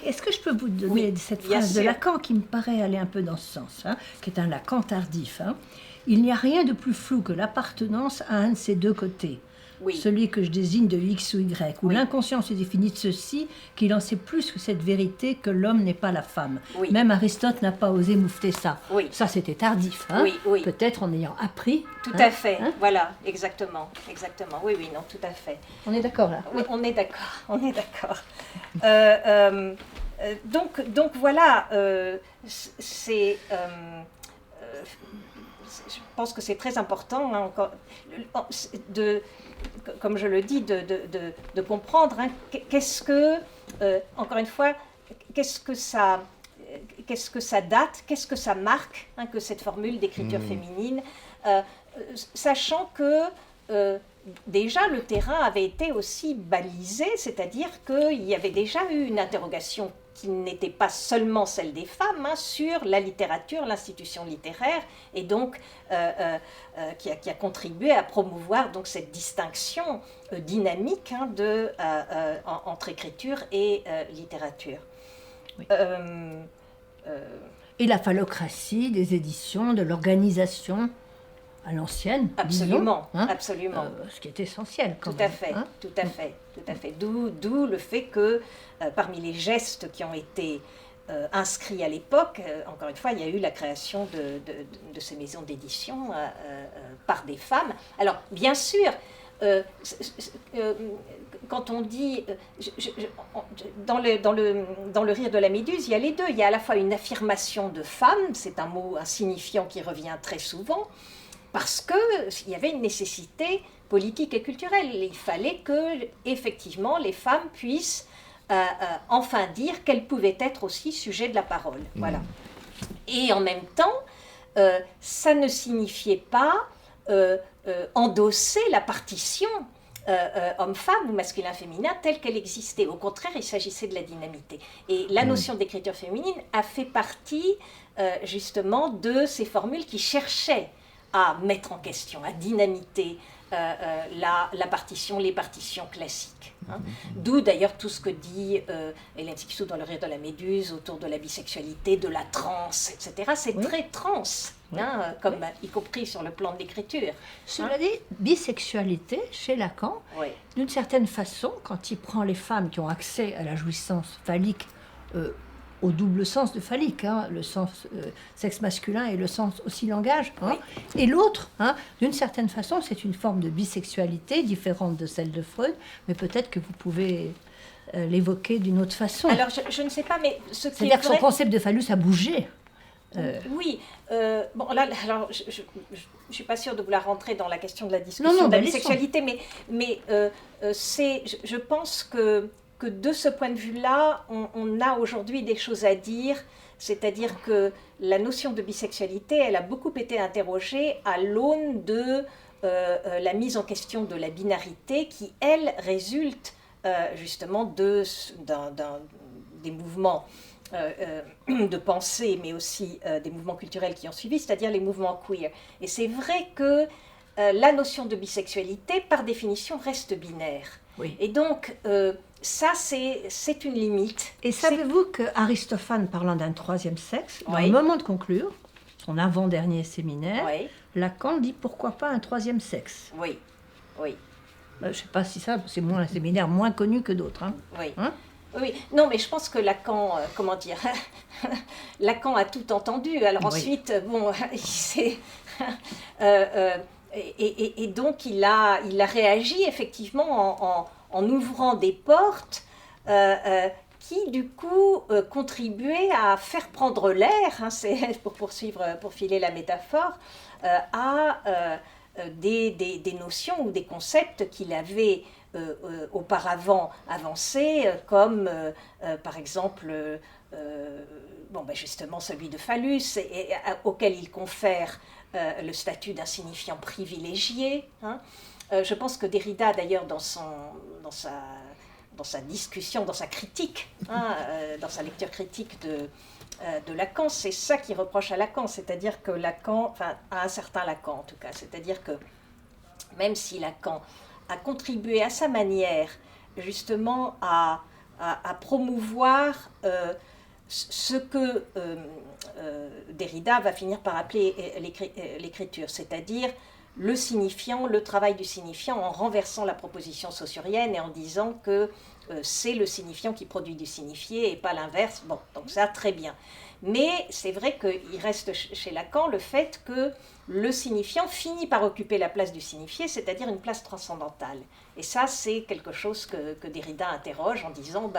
est-ce que je peux vous donner cette phrase de Lacan qui me paraît aller un peu dans ce sens, qui est un Lacan tardif. Il n'y a rien de plus flou que l'appartenance à un de ces deux côtés. Celui que je désigne de X ou Y, où l'inconscient se définit de ceci, qu'il en sait plus que cette vérité que l'homme n'est pas la femme. Même Aristote n'a pas osé moufter ça. Ça, c'était tardif, peut-être en ayant appris. Tout à fait, voilà, exactement. Oui, non, tout à fait. On est d'accord là? Oui, on est d'accord. Donc voilà, c'est... je pense que c'est très important, comme je le dis, de comprendre qu'est-ce que, encore une fois, qu'est-ce que ça date, qu'est-ce que ça marque, que cette formule d'écriture féminine, sachant que déjà le terrain avait été aussi balisé, c'est-à-dire qu'il y avait déjà eu une interrogation qui n'était pas seulement celle des femmes, sur la littérature, l'institution littéraire, et donc qui a contribué à promouvoir donc cette distinction dynamique entre écriture et littérature. Et la phallocratie des éditions, de l'organisation à l'ancienne, absolument, disons, absolument. Ce qui est essentiel quand tout même. Tout à fait. D'où le fait que parmi les gestes qui ont été inscrits à l'époque, encore une fois, il y a eu la création de ces maisons d'édition par des femmes. Alors, bien sûr, quand on dit dans le rire de la Méduse, il y a les deux. Il y a à la fois une affirmation de femme, c'est un mot insignifiant qui revient très souvent, parce qu'il y avait une nécessité politique et culturelle. Il fallait que, effectivement, les femmes puissent enfin dire qu'elles pouvaient être aussi sujet de la parole. Voilà. Et en même temps, ça ne signifiait pas endosser la partition homme-femme ou masculin-féminin telle qu'elle existait. Au contraire, il s'agissait de la dynamité. Et la notion d'écriture féminine a fait partie justement de ces formules qui cherchaient à mettre en question, à dynamiter la partition, les partitions classiques. D'où d'ailleurs tout ce que dit Hélène Cixous dans Le rire de la Méduse autour de la bisexualité, de la transe, etc. C'est très trans, y compris sur le plan de l'écriture. Cela dit, bisexualité, chez Lacan, d'une certaine façon, quand il prend les femmes qui ont accès à la jouissance phallique, au double sens de phallique, le sens sexe masculin et le sens aussi langage, et l'autre, d'une certaine façon, c'est une forme de bisexualité différente de celle de Freud, mais peut-être que vous pouvez l'évoquer d'une autre façon. Alors, je ne sais pas, mais ce qui est c'est-à-dire que son concept de phallus a bougé. Oui, bon là, alors je ne suis pas sûre de vouloir rentrer dans la question de la discussion de la bisexualité, mais je pense que de ce point de vue-là, on a aujourd'hui des choses à dire, c'est-à-dire que la notion de bisexualité, elle a beaucoup été interrogée à l'aune de la mise en question de la binarité qui, elle, résulte justement des mouvements de pensée, mais aussi des mouvements culturels qui ont suivi, c'est-à-dire les mouvements queer. Et c'est vrai que la notion de bisexualité, par définition, reste binaire. Et donc, ça, c'est une limite. Et savez-vous que Aristophane, parlant d'un troisième sexe, dans le moment de conclure, son avant-dernier séminaire, Lacan dit pourquoi pas un troisième sexe. Oui. Je ne sais pas si ça, c'est un séminaire moins connu que d'autres. Oui, non, mais je pense que Lacan, Lacan a tout entendu. Alors ensuite, bon, et donc il a réagi effectivement en ouvrant des portes qui du coup contribuaient à faire prendre l'air, c'est pour filer la métaphore, à des notions ou des concepts qu'il avait auparavant avancés, comme par exemple justement celui de phallus, auquel il confère le statut d'insignifiant privilégié. Je pense que Derrida, d'ailleurs, dans sa discussion, dans sa critique, dans sa lecture critique de Lacan, c'est ça qu'il reproche à Lacan, c'est-à-dire que Lacan, enfin à un certain Lacan en tout cas, c'est-à-dire que même si Lacan a contribué à sa manière justement à à promouvoir ce que Derrida va finir par appeler l'écriture, c'est-à-dire le signifiant, le travail du signifiant, en renversant la proposition saussurienne et en disant que c'est le signifiant qui produit du signifié et pas l'inverse. Bon, donc ça, très bien. Mais c'est vrai qu'il reste chez Lacan le fait que le signifiant finit par occuper la place du signifié, c'est-à-dire une place transcendantale. Et ça, c'est quelque chose que Derrida interroge en disant,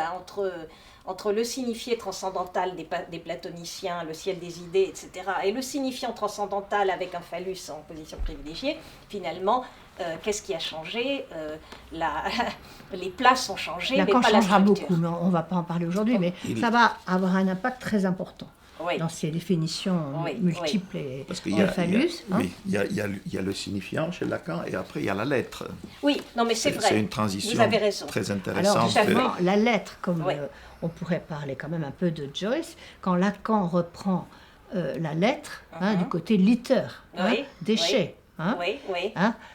entre le signifié transcendantal des platoniciens, le ciel des idées, etc., et le signifiant transcendantal avec un phallus en position privilégiée, finalement, qu'est-ce qui a changé? Les places ont changé, Lacan mais pas la changera structure. beaucoup, mais on ne va pas en parler aujourd'hui, mais ça va avoir un impact très important. Oui. Dans ces définitions multiples et phallus. Il y a le signifiant chez Lacan et après il y a la lettre. Oui, non mais c'est vrai. C'est une transition Vous avez raison. très intéressante. Alors justement, la lettre, comme on pourrait parler quand même un peu de Joyce, quand Lacan reprend la lettre du côté liter, déchet,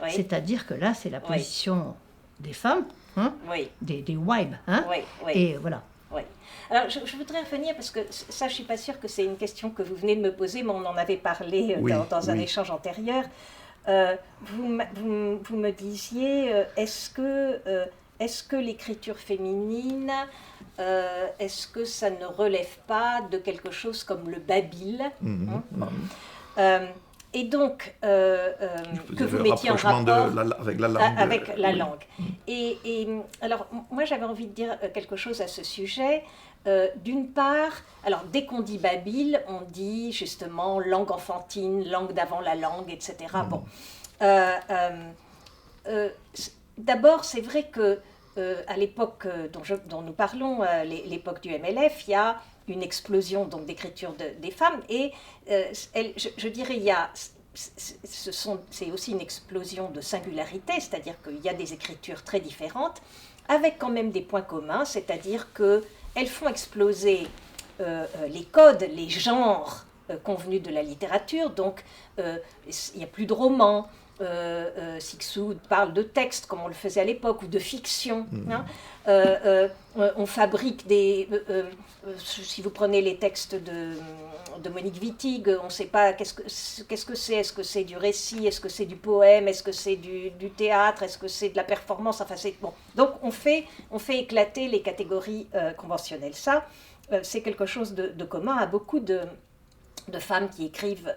c'est-à-dire que là c'est la position des femmes, des wives, et voilà. Oui. Alors, je voudrais revenir, parce que ça, je ne suis pas sûre que c'est une question que vous venez de me poser, mais on en avait parlé dans un échange antérieur. Vous me disiez, est-ce que l'écriture féminine, est-ce que ça ne relève pas de quelque chose comme le babil, et donc, que vous mettiez en rapport avec la langue. Avec la langue. Et alors, moi, j'avais envie de dire quelque chose à ce sujet. D'une part, alors, dès qu'on dit babil, on dit justement langue enfantine, langue d'avant la langue, etc. Bon. D'abord, c'est vrai que à l'époque dont nous parlons, l'époque du MLF, il y a une explosion donc d'écriture des femmes, et je dirais il y a c'est aussi une explosion de singularité, c'est-à-dire qu'il y a des écritures très différentes, avec quand même des points communs, c'est-à-dire qu'elles font exploser les codes, les genres convenus de la littérature, donc il n'y a plus de romans. Sixou parle de texte comme on le faisait à l'époque, ou de fiction. On fabrique des... si vous prenez les textes de Monique Wittig, on ne sait pas qu'est-ce que c'est. Est-ce que c'est du récit? Est-ce que c'est du poème? Est-ce que c'est du théâtre? Est-ce que c'est de la performance? Enfin, c'est bon. Donc on fait éclater les catégories conventionnelles. Ça, c'est quelque chose de commun à beaucoup de femmes qui écrivent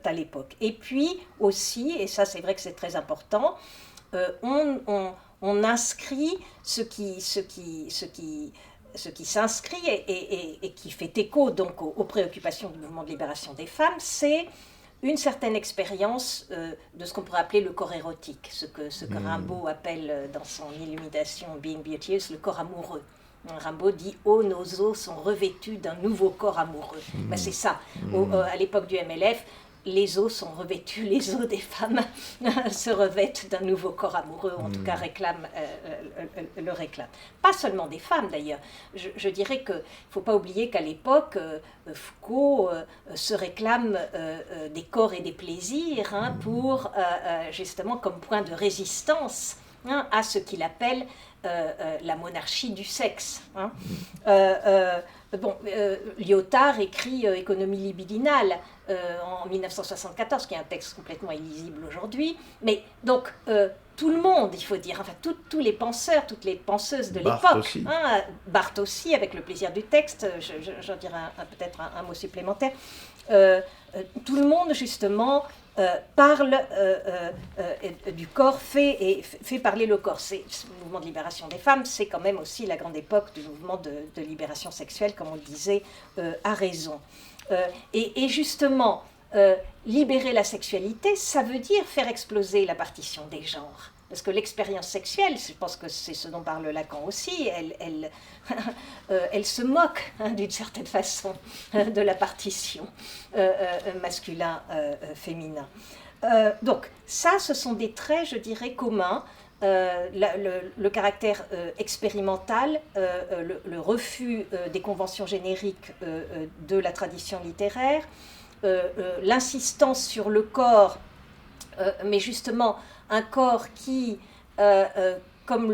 à l'époque. Et puis aussi, et ça c'est vrai que c'est très important, on inscrit ce qui s'inscrit et qui fait écho donc aux préoccupations du mouvement de libération des femmes, c'est une certaine expérience de ce qu'on pourrait appeler le corps érotique, ce que Rimbaud appelle dans son Illumination Being Beauteous le corps amoureux. Rimbaud dit « Oh, nos os sont revêtus d'un nouveau corps amoureux ». Ben, c'est ça. À l'époque du MLF, les os sont revêtus, les os des femmes se revêtent d'un nouveau corps amoureux, ou en tout cas le réclament. Pas seulement des femmes d'ailleurs. Je dirais qu'il ne faut pas oublier qu'à l'époque, Foucault se réclame des corps et des plaisirs pour, justement, comme point de résistance à ce qu'il appelle la monarchie du sexe. Lyotard écrit Économie libidinale en 1974, qui est un texte complètement illisible aujourd'hui, mais donc tout le monde, il faut dire, enfin tous les penseurs, toutes les penseuses de l'époque, Barthes aussi, avec le plaisir du texte, j'en dirai peut-être un mot supplémentaire, tout le monde justement parle du corps, fait parler le corps. Le mouvement de libération des femmes, c'est quand même aussi la grande époque du mouvement de libération sexuelle, comme on le disait, à raison. Et justement, libérer la sexualité, ça veut dire faire exploser la partition des genres. Parce que l'expérience sexuelle, je pense que c'est ce dont parle Lacan aussi, elle se moque d'une certaine façon de la partition masculin-féminin. Donc ça, ce sont des traits, je dirais, communs. Le caractère expérimental, le refus des conventions génériques de la tradition littéraire, l'insistance sur le corps, mais justement un corps qui comme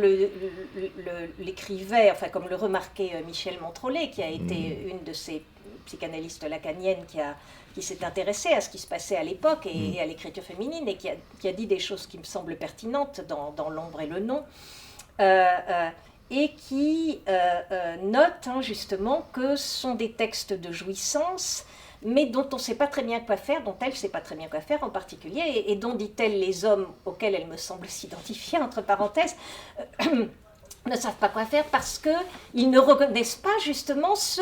l'écrivait, enfin comme le remarquait Michel Montrolet, qui a été une de ces psychanalystes lacaniennes qui s'est intéressée à ce qui se passait à l'époque et à l'écriture féminine, et qui a dit des choses qui me semblent pertinentes dans L'ombre et le nom, et qui note justement que ce sont des textes de jouissance, mais dont on ne sait pas très bien quoi faire, dont elle ne sait pas très bien quoi faire en particulier, et dont, dit-elle, les hommes auxquels elle me semble s'identifier, entre parenthèses, ne savent pas quoi faire parce qu'ils ne reconnaissent pas justement ce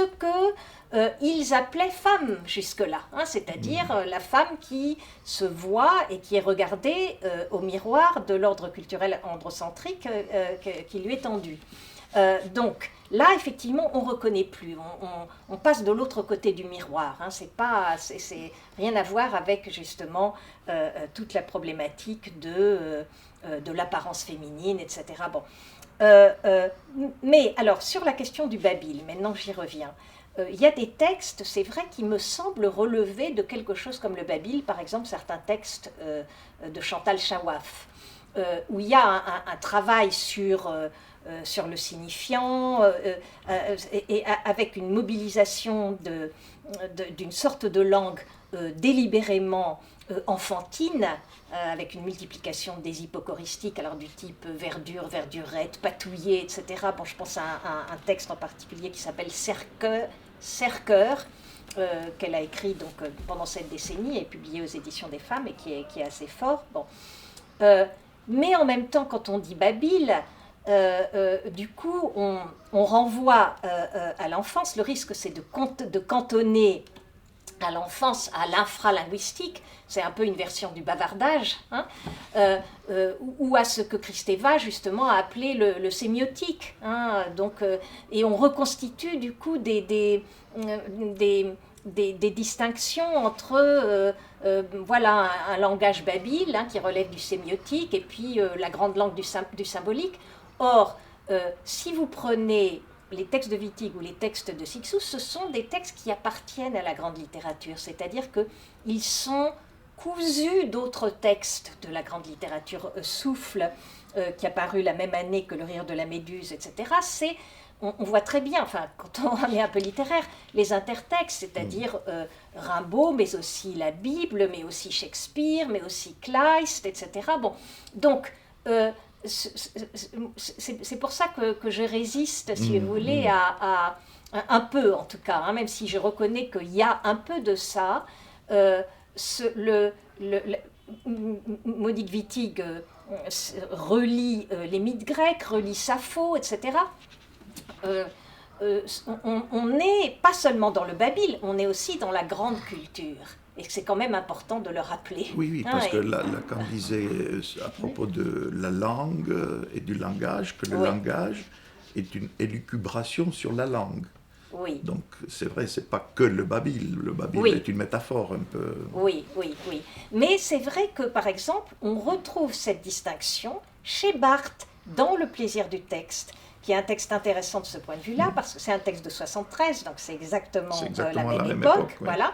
qu'ils appelaient femme jusque-là, c'est-à-dire la femme qui se voit et qui est regardée au miroir de l'ordre culturel androcentrique qui lui est tendu. Donc là, effectivement, on ne reconnaît plus, on passe de l'autre côté du miroir, c'est rien à voir avec justement toute la problématique de l'apparence féminine, etc. Bon. Mais alors, sur la question du babil, maintenant j'y reviens, il y a des textes, c'est vrai, qui me semblent relever de quelque chose comme le babil, par exemple certains textes de Chantal Chawaf, où il y a un travail sur le signifiant, et avec une mobilisation d'une sorte de langue délibérément enfantine, avec une multiplication des hypocoristiques, alors du type verdure, verdurette, patouiller, etc. Bon, je pense à un texte en particulier qui s'appelle Cercœur, qu'elle a écrit donc, pendant cette décennie et publié aux éditions des Femmes, et qui est assez fort. Bon. Mais en même temps, quand on dit babil, du coup, on renvoie à l'enfance. Le risque, c'est de cantonner à l'enfance, à l'infralinguistique, c'est un peu une version du bavardage, ou à ce que Kristeva, justement, a appelé le sémiotique. Et on reconstitue, du coup, des distinctions entre voilà, un langage babil qui relève du sémiotique, et puis la grande langue du symbolique. Or, si vous prenez les textes de Wittig ou les textes de Cixous, ce sont des textes qui appartiennent à la grande littérature, c'est-à-dire qu'ils sont cousus d'autres textes de la grande littérature. Souffle, qui a paru la même année que Le rire de la méduse, etc., on voit très bien, enfin, quand on est un peu littéraire, les intertextes, c'est-à-dire Rimbaud, mais aussi la Bible, mais aussi Shakespeare, mais aussi Kleist, etc. Bon, donc, c'est pour ça que je résiste, si vous voulez, à un peu, en tout cas, même si je reconnais qu'il y a un peu de ça. Monique Wittig relit les mythes grecs, relit Sappho, etc. On n'est pas seulement dans le babil, on est aussi dans la grande culture. Et c'est quand même important de le rappeler. Oui, parce que Lacan disait à propos de la langue et du langage, que le langage est une élucubration sur la langue. Oui. Donc c'est vrai, c'est pas que le babil. Le babil est une métaphore un peu. Oui. Mais c'est vrai que, par exemple, on retrouve cette distinction chez Barthes dans Le plaisir du texte, qui est un texte intéressant de ce point de vue-là, parce que c'est un texte de 73, donc c'est exactement la même époque. Voilà.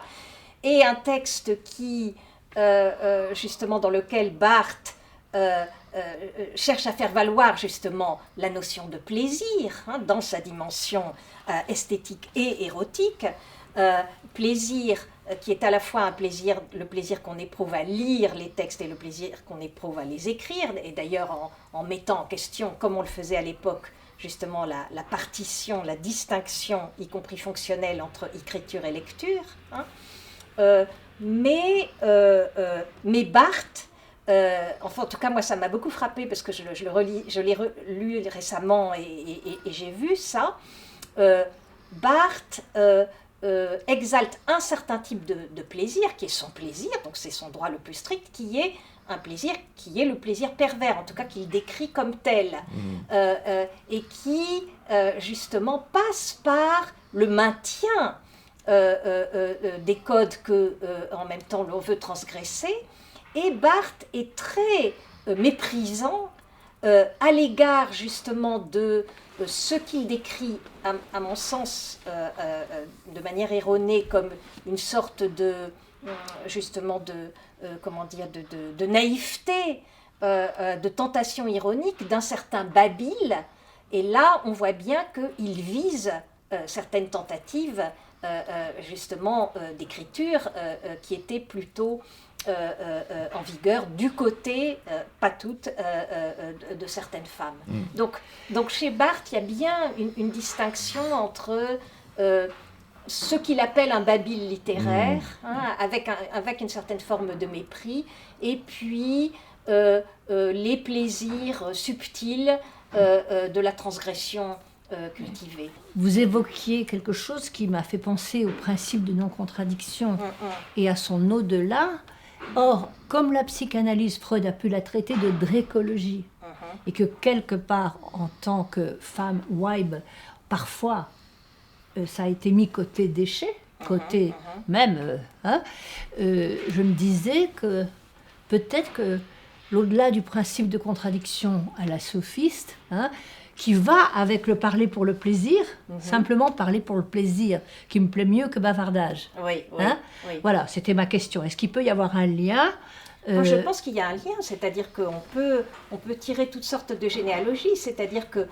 Et un texte qui, justement, dans lequel Barthes cherche à faire valoir justement la notion de plaisir dans sa dimension esthétique et érotique. Plaisir qui est à la fois le plaisir qu'on éprouve à lire les textes et le plaisir qu'on éprouve à les écrire, et d'ailleurs en mettant en question, comme on le faisait à l'époque, justement la partition, la distinction, y compris fonctionnelle, entre écriture et lecture. Mais Barthes, enfin en tout cas moi ça m'a beaucoup frappé parce que je l'ai lu récemment et j'ai vu ça. Barthes exalte un certain type de plaisir qui est son plaisir, donc c'est son droit le plus strict, qui est un plaisir qui est le plaisir pervers, en tout cas qu'il décrit comme tel, et qui justement passe par le maintien des codes que en même temps l'on veut transgresser. Et Barthes est très méprisant à l'égard justement de ce qu'il décrit, à mon sens, de manière erronée, comme une sorte de, justement, de naïveté de tentation ironique d'un certain Babil. Et là, on voit bien qu'il vise certaines tentatives, justement, d'écriture qui étaient plutôt en vigueur du côté, pas toutes, de certaines femmes. Donc chez Barthes, il y a bien une distinction entre ce qu'il appelle un babil littéraire, avec une certaine forme de mépris, et puis les plaisirs subtils de la transgression cultivée. Vous évoquiez quelque chose qui m'a fait penser au principe de non-contradiction et à son au-delà. Or, comme la psychanalyse, Freud a pu la traiter de drécologie, et que quelque part, en tant que femme Weib, parfois, ça a été mis côté déchet, côté même, je me disais que peut-être que l'au-delà du principe de contradiction à la sophiste, qui va avec le parler pour le plaisir, simplement parler pour le plaisir, qui me plaît mieux que bavardage. Oui. Voilà, c'était ma question. Est-ce qu'il peut y avoir un lien Moi, je pense qu'il y a un lien, c'est-à-dire qu'on peut tirer toutes sortes de généalogies, c'est-à-dire que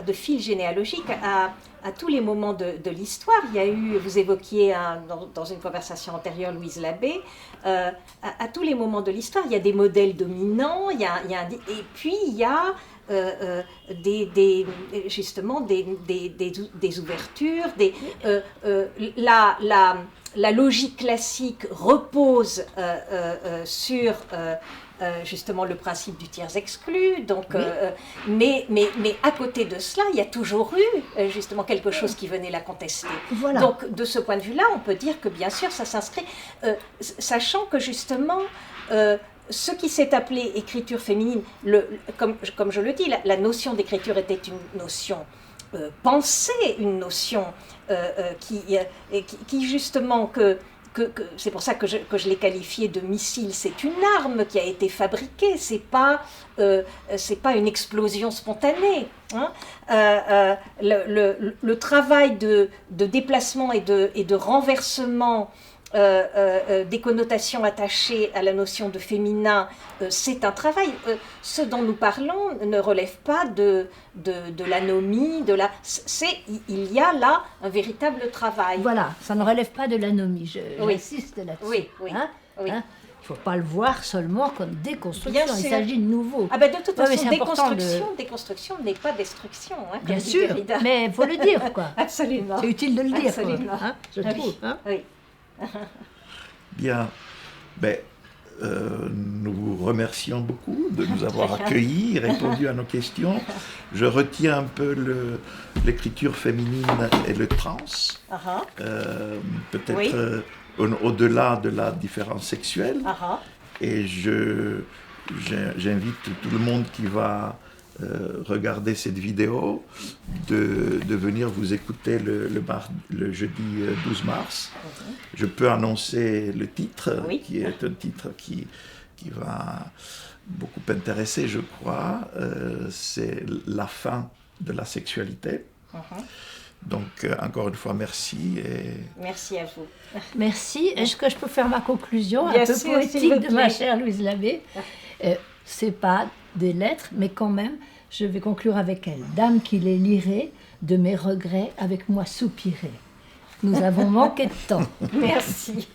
de fil généalogique à tous les moments de l'histoire. Il y a eu, vous évoquiez dans une conversation antérieure Louise Labbé, à tous les moments de l'histoire, il y a des modèles dominants, et puis il y a justement des ouvertures, la logique classique repose sur justement le principe du tiers exclu, donc, mais à côté de cela, il y a toujours eu justement quelque chose qui venait la contester. Voilà. Donc de ce point de vue-là, on peut dire que bien sûr ça s'inscrit, sachant que justement ce qui s'est appelé écriture féminine, comme je le dis, la notion d'écriture était une notion pensée, une notion qui justement c'est pour ça que je l'ai qualifié de missile. C'est une arme qui a été fabriquée. C'est pas une explosion spontanée. Le travail de déplacement et de renversement des connotations attachées à la notion de féminin, c'est un travail. Ce dont nous parlons ne relève pas de l'anomie, il y a là un véritable travail. Voilà, ça ne relève pas de l'anomie, j'insiste là-dessus. Oui. Il ne faut pas le voir seulement comme déconstruction, il s'agit de nouveau. De toute façon, déconstruction n'est pas destruction. Bien sûr, mais il faut le dire, quoi. Absolument. C'est utile de le dire, absolument. Quoi, je trouve. Oui. Bien, nous vous remercions beaucoup de nous avoir accueillis, répondu à nos questions. Je retiens un peu l'écriture féminine et le trans, peut-être au-delà de la différence sexuelle. Et j'invite tout le monde qui va regarder cette vidéo de venir vous écouter le jeudi 12 mars. Je peux annoncer le titre, qui est un titre qui va beaucoup intéresser, je crois. C'est La fin de la sexualité. Donc, encore une fois, merci. Merci à vous. Merci. Est-ce que je peux faire ma conclusion Bien un peu sûr, poétique de ma chère Louise Labbé? C'est pas des lettres, mais quand même, je vais conclure avec elle. Dame qui les lirait, de mes regrets, avec moi soupirer. Nous avons manqué de temps. Merci.